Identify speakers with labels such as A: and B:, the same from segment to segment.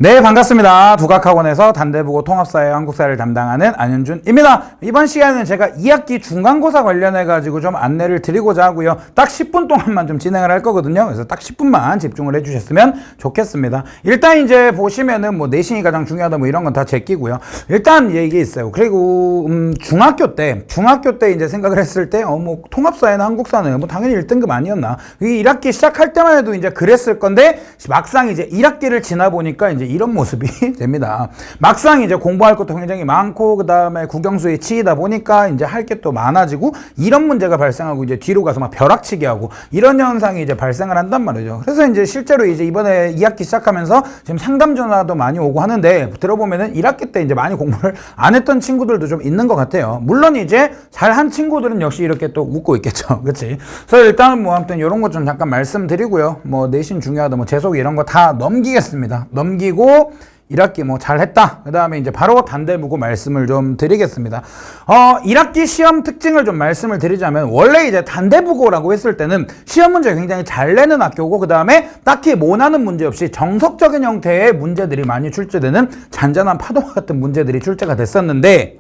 A: 네, 반갑습니다. 두각학원에서 단대부고 통합사회 한국사를 담당하는 안현준입니다. 이번 시간에는 제가 2학기 중간고사 관련해가지고 좀 안내를 드리고자 하고요. 딱 10분 동안만 좀 진행을 할 거거든요. 그래서 딱 10분만 집중을 해주셨으면 좋겠습니다. 일단 이제 보시면은 뭐 내신이 가장 중요하다 뭐 이런 건 다 제끼고요. 일단 이게 있어요. 그리고 중학교 때 이제 생각을 했을 때 뭐 통합사회나 한국사는 뭐 당연히 1등급 아니었나. 이게 1학기 시작할 때만 해도 이제 그랬을 건데 막상 이제 1학기를 지나 보니까 이제 이런 모습이 됩니다. 막상 이제 공부할 것도 굉장히 많고 그 다음에 국영수에 치이다 보니까 이제 할 게 또 많아지고 이런 문제가 발생하고 이제 뒤로 가서 막 벼락치기 하고 이런 현상이 이제 발생을 한단 말이죠. 그래서 이제 실제로 이제 이번에 2학기 시작하면서 지금 상담 전화도 많이 오고 하는데 들어보면은 1학기 때 이제 많이 공부를 안 했던 친구들도 좀 있는 것 같아요. 물론 이제 잘한 친구들은 역시 이렇게 또 웃고 있겠죠. 그치? 그래서 일단 뭐 아무튼 이런 것 좀 잠깐 말씀드리고요. 뭐 내신 중요하다 뭐 재속 이런 거 다 넘기겠습니다. 넘기고 1학기 뭐 잘했다. 그 다음에 이제 바로 단대보고 말씀을 좀 드리겠습니다. 1학기 시험 특징을 좀 말씀을 드리자면 원래 이제 단대보고라고 했을 때는 시험 문제 굉장히 잘 내는 학교고 그 다음에 딱히 모나는 문제 없이 정석적인 형태의 문제들이 많이 출제되는 잔잔한 파도와 같은 문제들이 출제가 됐었는데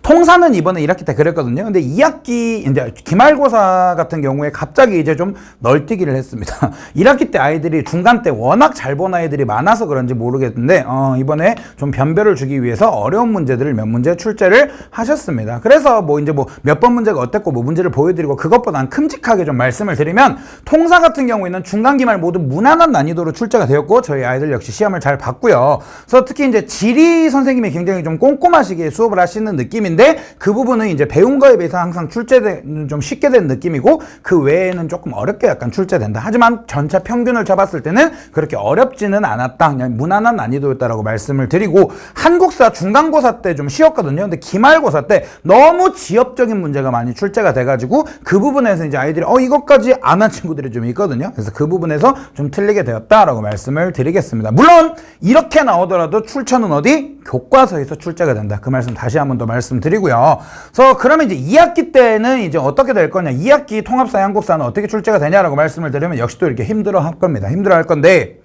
A: 통사는 이번에 1학기 때 그랬거든요. 근데 2학기 이제 기말고사 같은 경우에 갑자기 이제 좀 널뛰기를 했습니다. 1학기 때 아이들이 중간 때 워낙 잘 본 아이들이 많아서 그런지 모르겠는데 이번에 좀 변별을 주기 위해서 어려운 문제들을 몇 문제 출제를 하셨습니다. 그래서 뭐 이제 뭐 몇 번 문제가 어땠고 뭐 문제를 보여드리고 그것보다는 큼직하게 좀 말씀을 드리면 통사 같은 경우에는 중간 기말 모두 무난한 난이도로 출제가 되었고 저희 아이들 역시 시험을 잘 봤고요. 그래서 특히 이제 지리 선생님이 굉장히 좀 꼼꼼하시게 수업을 하시는 느낌인데 그 부분은 이제 배운 거에 비해서 항상 좀 쉽게 된 느낌이고 그 외에는 조금 어렵게 약간 출제된다. 하지만 전체 평균을 잡았을 때는 그렇게 어렵지는 않았다. 그냥 무난한 난이도였다라고 말씀을 드리고 한국사 중간고사 때 좀 쉬웠거든요. 근데 기말고사 때 너무 지엽적인 문제가 많이 출제가 돼가지고 그 부분에서 이제 아이들이 이것까지 안 한 친구들이 좀 있거든요. 그래서 그 부분에서 좀 틀리게 되었다라고 말씀을 드리겠습니다. 물론 이렇게 나오더라도 출처는 어디? 교과서에서 출제가 된다. 그 말씀 다시 한번 더 말씀드리고요. 그래서 그러면 이제 2학기 때는 이제 어떻게 될 거냐? 2학기 통합사회 한국사는 어떻게 출제가 되냐라고 말씀을 드리면 역시 또 이렇게 힘들어 할 겁니다. 힘들어 할 건데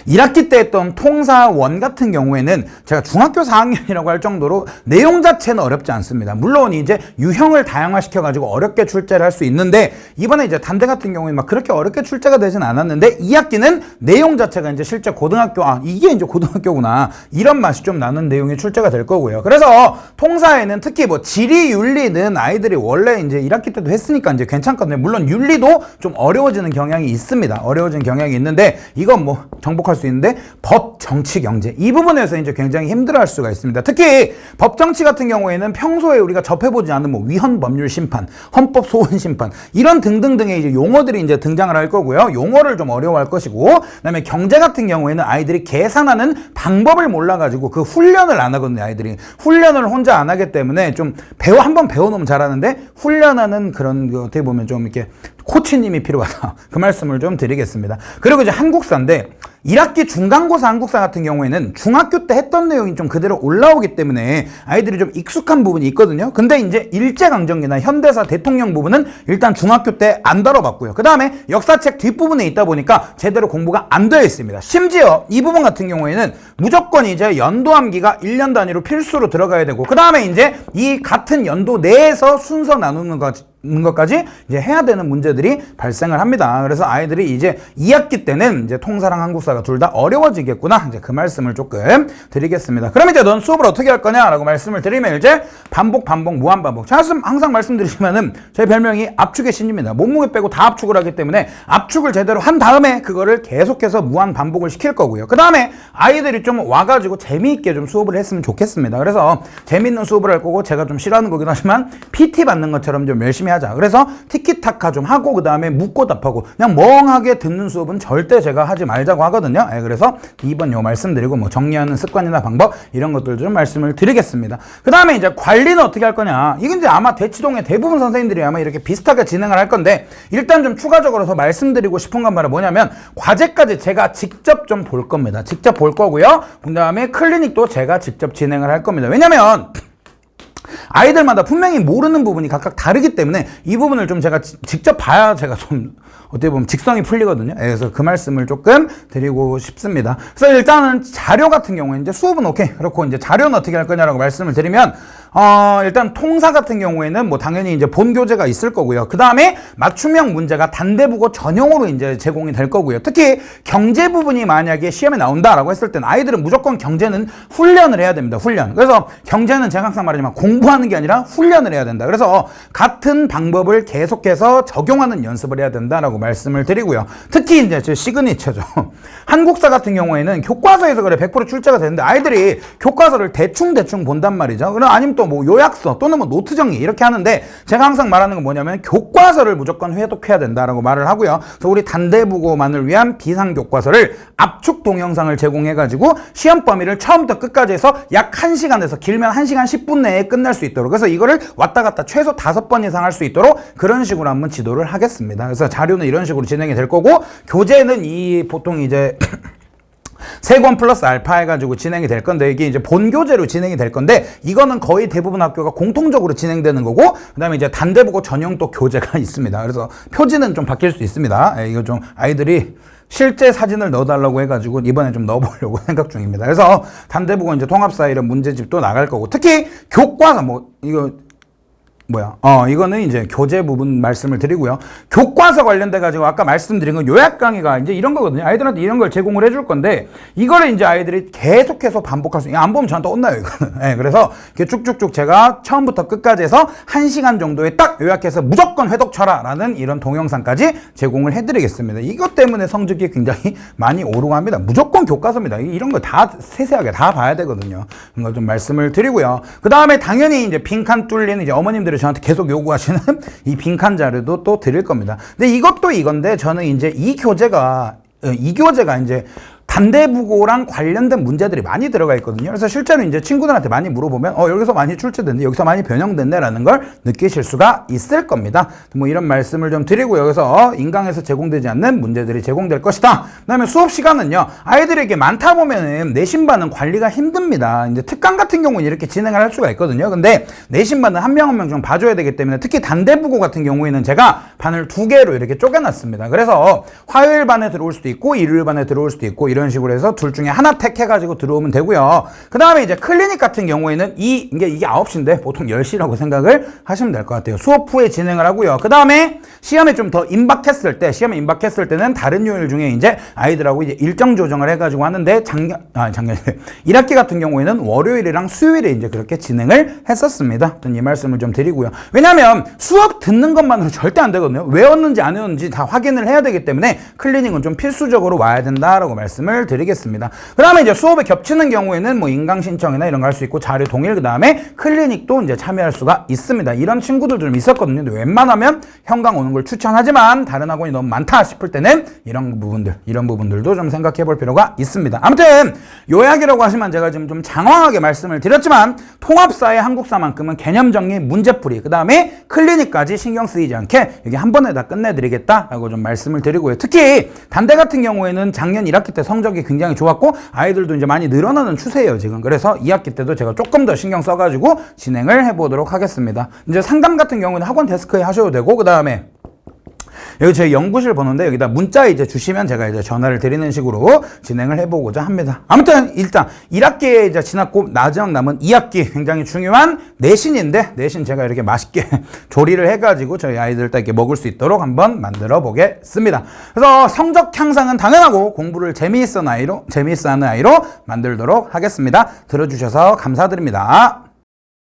A: 1학기 때 했던 통사 1 같은 경우에는 제가 중학교 4학년이라고 할 정도로 내용 자체는 어렵지 않습니다. 물론 이제 유형을 다양화시켜가지고 어렵게 출제를 할 수 있는데 이번에 이제 단대 같은 경우에는 막 그렇게 어렵게 출제가 되진 않았는데 2학기는 내용 자체가 이제 실제 고등학교, 이게 이제 고등학교구나. 이런 맛이 좀 나는 내용이 출제가 될 거고요. 그래서 통사에는 특히 뭐 지리, 윤리는 아이들이 원래 이제 1학기 때도 했으니까 이제 괜찮거든요. 물론 윤리도 좀 어려워지는 경향이 있습니다. 어려워지는 경향이 있는데 이건 뭐 정복할 수 있는데 법, 정치, 경제 이 부분에서 이제 굉장히 힘들어할 수가 있습니다. 특히 법, 정치 같은 경우에는 평소에 우리가 접해보지 않은 뭐 위헌 법률 심판, 헌법 소원 심판 이런 등등등의 이제 용어들이 이제 등장을 할 거고요. 용어를 좀 어려워할 것이고 그다음에 경제 같은 경우에는 아이들이 계산하는 방법을 몰라가지고 그 훈련을 안 하거든요. 아이들이 훈련을 혼자 안 하기 때문에 좀 한번 배워놓으면 잘하는데 훈련하는 그런 그 어떻게 보면 좀 이렇게 코치님이 필요하다. 그 말씀을 좀 드리겠습니다. 그리고 이제 한국사인데 1학기 중간고사 한국사 같은 경우에는 중학교 때 했던 내용이 좀 그대로 올라오기 때문에 아이들이 좀 익숙한 부분이 있거든요. 근데 이제 일제강점기나 현대사 대통령 부분은 일단 중학교 때 안 다뤄봤고요. 그 다음에 역사책 뒷부분에 있다 보니까 제대로 공부가 안 되어 있습니다. 심지어 이 부분 같은 경우에는 무조건 이제 연도암기가 1년 단위로 필수로 들어가야 되고 그 다음에 이제 이 같은 연도 내에서 순서 나누는 것까지 이제 해야 되는 문제들이 발생을 합니다. 그래서 아이들이 이제 2학기 때는 이제 통사랑 한국사가 둘 다 어려워지겠구나. 이제 그 말씀을 조금 드리겠습니다. 그럼 이제 넌 수업을 어떻게 할 거냐라고 말씀을 드리면 이제 반복, 무한 반복. 제가 항상 말씀드리지만은 제 별명이 압축의 신입니다. 몸무게 빼고 다 압축을 하기 때문에 압축을 제대로 한 다음에 그거를 계속해서 무한 반복을 시킬 거고요. 그 다음에 아이들이 좀 와가지고 재미있게 좀 수업을 했으면 좋겠습니다. 그래서 재미있는 수업을 할 거고 제가 좀 싫어하는 거긴 하지만 PT 받는 것처럼 좀 열심히 하자. 그래서 티키타카 좀 하고 그 다음에 묻고 답하고 그냥 멍하게 듣는 수업은 절대 제가 하지 말자고 하거든요. 그래서 2번 요 말씀드리고 뭐 정리하는 습관이나 방법 이런 것들 좀 말씀을 드리겠습니다. 그 다음에 이제 관리는 어떻게 할 거냐. 이건 이제 아마 대치동의 대부분 선생님들이 아마 이렇게 비슷하게 진행을 할 건데 일단 좀 추가적으로 더 말씀드리고 싶은 건 바로 뭐냐면 과제까지 제가 직접 좀 볼 겁니다. 직접 볼 거고요. 그 다음에 클리닉도 제가 직접 진행을 할 겁니다. 왜냐면 아이들마다 분명히 모르는 부분이 각각 다르기 때문에 이 부분을 좀 제가 직접 봐야 제가 좀 어떻게 보면 직성이 풀리거든요. 그래서 그 말씀을 조금 드리고 싶습니다. 그래서 일단은 자료 같은 경우에 이제 수업은 오케이. 그렇고 이제 자료는 어떻게 할 거냐라고 말씀을 드리면 일단 통사 같은 경우에는 뭐 당연히 이제 본 교재가 있을 거고요. 그 다음에 맞춤형 문제가 단대국어 전용으로 이제 제공이 될 거고요. 특히 경제 부분이 만약에 시험에 나온다라고 했을 때는 아이들은 무조건 경제는 훈련을 해야 됩니다. 훈련. 그래서 경제는 제가 항상 말하지만 공부하는 게 아니라 훈련을 해야 된다. 그래서 같은 방법을 계속해서 적용하는 연습을 해야 된다라고 말씀을 드리고요. 특히 이제 제 시그니처죠. 한국사 같은 경우에는 교과서에서 그래 100% 출제가 되는데 아이들이 교과서를 대충 본단 말이죠. 그럼 아니면 또 뭐 요약서 또는 뭐 노트 정리 이렇게 하는데 제가 항상 말하는 건 뭐냐면 교과서를 무조건 회독해야 된다라고 말을 하고요. 그래서 우리 단대국어만을 위한 비상교과서를 압축 동영상을 제공해가지고 시험 범위를 처음부터 끝까지 해서 약 1시간에서 길면 1시간 10분 내에 끝날 수 있도록 그래서 이거를 왔다 갔다 최소 5번 이상 할 수 있도록 그런 식으로 한번 지도를 하겠습니다. 그래서 자료는 이런 식으로 진행이 될 거고 교재는 이 보통 이제 3권 플러스 알파 해가지고 진행이 될 건데 이게 이제 본교재로 진행이 될 건데 이거는 거의 대부분 학교가 공통적으로 진행되는 거고 그 다음에 이제 단대국어 전용 또 교재가 있습니다. 그래서 표지는 좀 바뀔 수 있습니다. 이거 좀 아이들이 실제 사진을 넣어달라고 해가지고 이번에 좀 넣어보려고 생각 중입니다. 그래서 단대국어 이제 통합사 이런 문제집도 나갈 거고 특히 교과서 이거는 이제 교재 부분 말씀을 드리고요. 교과서 관련돼가지고 아까 말씀드린 건 요약 강의가 이제 이런 거거든요. 아이들한테 이런 걸 제공을 해줄 건데, 이거를 이제 아이들이 계속해서 반복할 수, 안 보면 저한테 혼나요, 이거는. 네, 그래서 이렇게 쭉쭉쭉 제가 처음부터 끝까지 해서 1시간 정도에 딱 요약해서 무조건 회독 쳐라! 라는 이런 동영상까지 제공을 해드리겠습니다. 이것 때문에 성적이 굉장히 많이 오르고 합니다. 무조건 교과서입니다. 이런 거 다 세세하게 다 봐야 되거든요. 이거 좀 말씀을 드리고요. 그 다음에 당연히 이제 빈칸 뚫리는 이제 어머님들이 저한테 계속 요구하시는 이 빈칸 자료도 또 드릴 겁니다. 근데 이것도 이건데 저는 이제 이 교재가 이제 단대국어랑 관련된 문제들이 많이 들어가 있거든요. 그래서 실제로 이제 친구들한테 많이 물어보면 여기서 많이 출제됐네, 여기서 많이 변형됐네 라는 걸 느끼실 수가 있을 겁니다. 뭐 이런 말씀을 좀 드리고요. 그래서 인강에서 제공되지 않는 문제들이 제공될 것이다. 그 다음에 수업 시간은요, 아이들에게 많다 보면은 내신반은 관리가 힘듭니다. 이제 특강 같은 경우는 이렇게 진행을 할 수가 있거든요. 근데 내신반은 한 명 한 명 좀 봐줘야 되기 때문에 특히 단대국어 같은 경우에는 제가 반을 2개로 이렇게 쪼개놨습니다. 그래서 화요일 반에 들어올 수도 있고 일요일 반에 들어올 수도 있고 이런 식으로 해서 둘 중에 하나 택해가지고 들어오면 되고요. 그 다음에 이제 클리닉 같은 경우에는 이게 9시인데 보통 10시라고 생각을 하시면 될 것 같아요. 수업 후에 진행을 하고요. 그 다음에 시험에 좀 더 임박했을 때는 다른 요일 중에 이제 아이들하고 이제 일정 조정을 해가지고 하는데 작년에 1학기 같은 경우에는 월요일이랑 수요일에 이제 그렇게 진행을 했었습니다. 이 말씀을 좀 드리고요. 왜냐하면 수업 듣는 것만으로 절대 안 되거든요. 외웠는지 안 외웠는지 다 확인을 해야 되기 때문에 클리닉은 좀 필수적으로 와야 된다라고 말씀을 드리겠습니다. 그 다음에 이제 수업에 겹치는 경우에는 뭐 인강 신청이나 이런 거 할 수 있고 자료 동일, 그 다음에 클리닉도 이제 참여할 수가 있습니다. 이런 친구들 좀 있었거든요. 근데 웬만하면 현강 오는 걸 추천하지만 다른 학원이 너무 많다 싶을 때는 이런 부분들도 좀 생각해 볼 필요가 있습니다. 아무튼 요약이라고 하시면 제가 지금 좀 장황하게 말씀을 드렸지만 통합사의 한국사만큼은 개념 정리, 문제풀이, 그 다음에 클리닉까지 신경 쓰이지 않게 여기 한 번에 다 끝내드리겠다라고 좀 말씀을 드리고요. 특히 단대 같은 경우에는 작년 1학기 때 성적이 굉장히 좋았고 아이들도 이제 많이 늘어나는 추세예요, 지금. 그래서 2학기 때도 제가 조금 더 신경 써가지고 진행을 해보도록 하겠습니다. 이제 상담 같은 경우는 학원 데스크에 하셔도 되고, 그 다음에 여기 제 연구실 번호인데 여기다 문자 이제 주시면 제가 이제 전화를 드리는 식으로 진행을 해보고자 합니다. 아무튼 일단 1학기에 이제 지났고 마지막 남은 2학기 굉장히 중요한 내신인데, 내신 제가 이렇게 맛있게 조리를 해가지고 저희 아이들 딱 이렇게 먹을 수 있도록 한번 만들어 보겠습니다. 그래서 성적 향상은 당연하고 공부를 재미있어 하는 아이로 만들도록 하겠습니다. 들어주셔서 감사드립니다.